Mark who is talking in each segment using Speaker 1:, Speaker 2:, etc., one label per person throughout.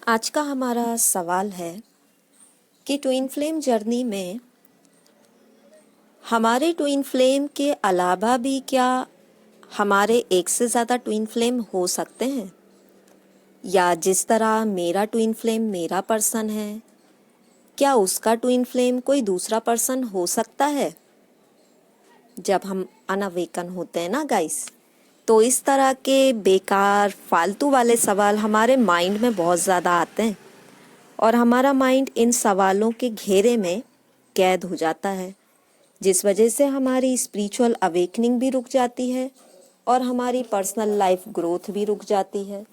Speaker 1: आज का हमारा सवाल है कि ट्विन फ्लेम जर्नी में हमारे ट्विन फ्लेम के अलावा भी क्या हमारे एक से ज़्यादा ट्विन फ्लेम हो सकते हैं, या जिस तरह मेरा ट्विन फ्लेम मेरा पर्सन है, क्या उसका ट्विन फ्लेम कोई दूसरा पर्सन हो सकता है। जब हम अनअवेकन होते हैं ना गाइस, तो इस तरह के बेकार फालतू वाले सवाल हमारे माइंड में बहुत ज़्यादा आते हैं और हमारा माइंड इन सवालों के घेरे में कैद हो जाता है, जिस वजह से हमारी स्पिरिचुअल अवेकनिंग भी रुक जाती है और हमारी पर्सनल लाइफ ग्रोथ भी रुक जाती है।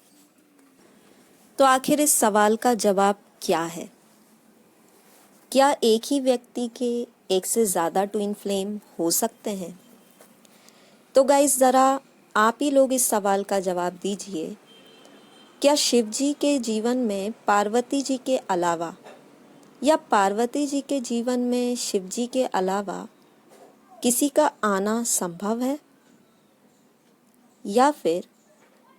Speaker 1: तो आखिर इस सवाल का जवाब क्या है? क्या एक ही व्यक्ति के एक से ज़्यादा ट्विन फ्लेम हो सकते हैं? तो गाइस, ज़रा आप ही लोग इस सवाल का जवाब दीजिए। क्या शिव जी के जीवन में पार्वती जी के अलावा, या पार्वती जी के जीवन में शिव जी के अलावा किसी का आना संभव है? या फिर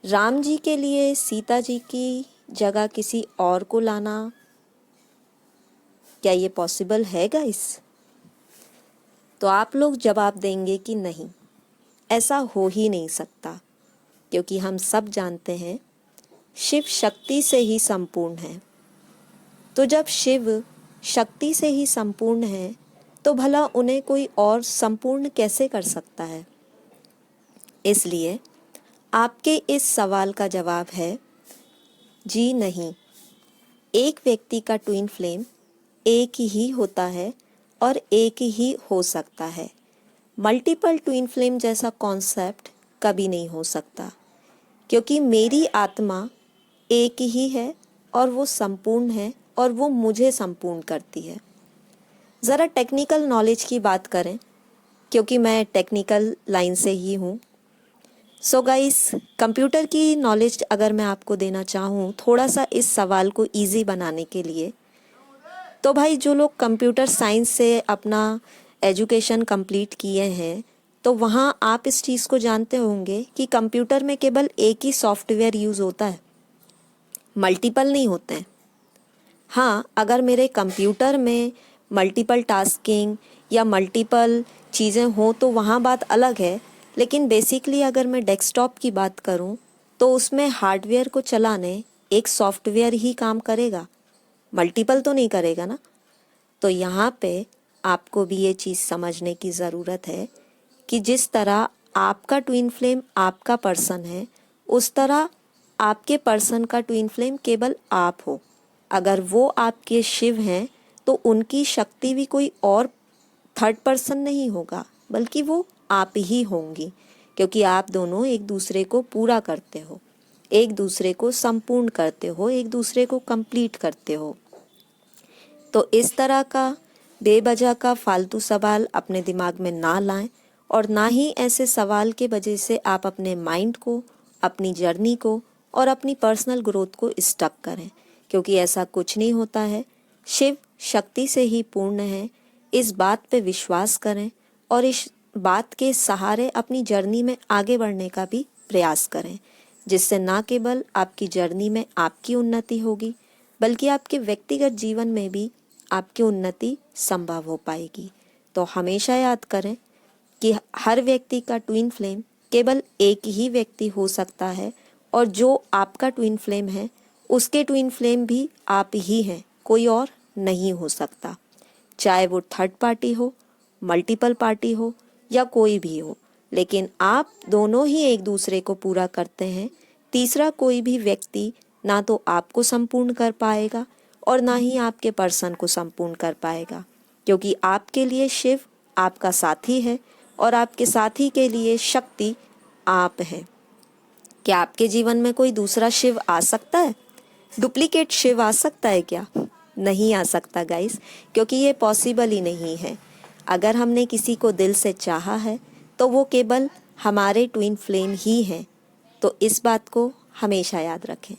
Speaker 1: राम जी के लिए सीता जी की जगह किसी और को लाना, क्या ये पॉसिबल है गाइस? तो आप लोग जवाब देंगे कि नहीं, ऐसा हो ही नहीं सकता, क्योंकि हम सब जानते हैं शिव शक्ति से ही संपूर्ण है। तो जब शिव शक्ति से ही संपूर्ण है, तो भला उन्हें कोई और संपूर्ण कैसे कर सकता है? इसलिए आपके इस सवाल का जवाब है जी नहीं। एक व्यक्ति का ट्विन फ्लेम एक ही होता है और एक ही हो सकता है। मल्टीपल ट्विन फ्लेम जैसा कॉन्सेप्ट कभी नहीं हो सकता, क्योंकि मेरी आत्मा एक ही है और वो संपूर्ण है और वो मुझे संपूर्ण करती है। ज़रा टेक्निकल नॉलेज की बात करें, क्योंकि मैं टेक्निकल लाइन से ही हूँ। सो गाइस, कंप्यूटर की नॉलेज अगर मैं आपको देना चाहूँ थोड़ा सा इस सवाल को इजी बनाने के लिए, तो भाई जो लोग कंप्यूटर साइंस से अपना एजुकेशन कंप्लीट किए हैं, तो वहाँ आप इस चीज़ को जानते होंगे कि कंप्यूटर में केवल एक ही सॉफ्टवेयर यूज़ होता है, मल्टीपल नहीं होते हैं। हाँ, अगर मेरे कंप्यूटर में मल्टीपल टास्किंग या मल्टीपल चीज़ें हों तो वहाँ बात अलग है, लेकिन बेसिकली अगर मैं डेस्कटॉप की बात करूँ तो उसमें हार्डवेयर को चलाने एक सॉफ्टवेयर ही काम करेगा, मल्टीपल तो नहीं करेगा ना। तो यहाँ पे आपको भी ये चीज़ समझने की ज़रूरत है कि जिस तरह आपका ट्विन फ्लेम आपका पर्सन है, उस तरह आपके पर्सन का ट्विन फ्लेम केवल आप हो। अगर वो आपके शिव हैं तो उनकी शक्ति भी कोई और थर्ड पर्सन नहीं होगा, बल्कि वो आप ही होंगी, क्योंकि आप दोनों एक दूसरे को पूरा करते हो, एक दूसरे को संपूर्ण करते हो, एक दूसरे को कंप्लीट करते हो। तो इस तरह का बेवजह का फालतू सवाल अपने दिमाग में ना लाएं, और ना ही ऐसे सवाल के वजह से आप अपने माइंड को, अपनी जर्नी को और अपनी पर्सनल ग्रोथ को स्टक करें, क्योंकि ऐसा कुछ नहीं होता है। शिव शक्ति से ही पूर्ण है, इस बात पे विश्वास करें और इस बात के सहारे अपनी जर्नी में आगे बढ़ने का भी प्रयास करें, जिससे ना केवल आपकी जर्नी में आपकी उन्नति होगी, बल्कि आपके व्यक्तिगत जीवन में भी आपकी उन्नति संभव हो पाएगी। तो हमेशा याद करें कि हर व्यक्ति का ट्विन फ्लेम केवल एक ही व्यक्ति हो सकता है, और जो आपका ट्विन फ्लेम है उसके ट्विन फ्लेम भी आप ही हैं, कोई और नहीं हो सकता। चाहे वो थर्ड पार्टी हो, मल्टीपल पार्टी हो या कोई भी हो, लेकिन आप दोनों ही एक दूसरे को पूरा करते हैं। तीसरा कोई भी व्यक्ति ना तो आपको संपूर्ण कर पाएगा और ना ही आपके पर्सन को संपूर्ण कर पाएगा, क्योंकि आपके लिए शिव आपका साथी है और आपके साथी के लिए शक्ति आप हैं। क्या आपके जीवन में कोई दूसरा शिव आ सकता है? डुप्लीकेट शिव आ सकता है क्या? नहीं आ सकता गाइस, क्योंकि ये पॉसिबल ही नहीं है। अगर हमने किसी को दिल से चाहा है तो वो केवल हमारे ट्विन फ्लेम ही हैं। तो इस बात को हमेशा याद रखें।